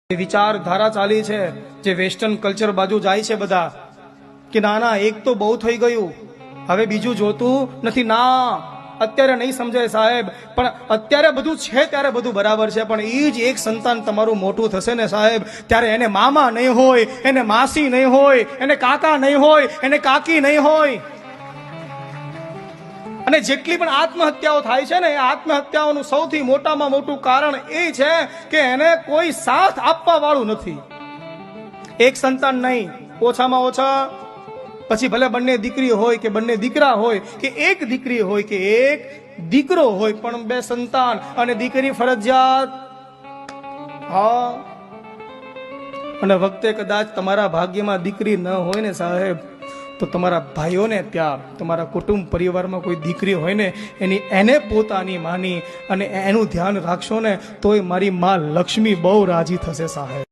વિચારધારા ચાલી છે જે વેસ્ટર્ન કલ્ચર બાજુ જાય છે બધા કે ના ના એક તો બહુ થઈ ગયું, હવે બીજું જોતું નથી. ના, અત્યારે નહીં સમજાય સાહેબ, પણ અત્યારે બધું છે ત્યારે બધું બરાબર છે, પણ એ જ એક સંતાન તમારું મોટું થશે ને સાહેબ, ત્યારે એને મામા નહીં હોય, એને માસી નહીં હોય, એને કાકા નહીં હોય, એને કાકી નહીં હોય. અને જેટલી પણ આત્મહત્યાઓ થાય છે ને, એ આત્મહત્યાઓનું સૌથી મોટામાં મોટું કારણ એ છે કે એને કોઈ સાથ આપવા વાળું નથી. એક સંતાન નહીં, ઓછામાં ઓછા પછી ભલે બંને દીકરી હોય કે બંને દીકરા હોય, કે એક દીકરી હોય કે એક દીકરો હોય, પણ બે સંતાન અને દીકરી ફરજિયાત. હા, અને વખતે કદાચ તમારા ભાગ્યમાં દીકરી ન હોય ને સાહેબ, તો તમારા ભાઈઓને પ્યાર, તમારા કુટુંબ પરિવારમાં કોઈ દીકરી હોય ને, એને પોતાની માની અને એનું ધ્યાન રાખશો ને, તોય મારી માં લક્ષ્મી બહુ રાજી થશે સાહેબ.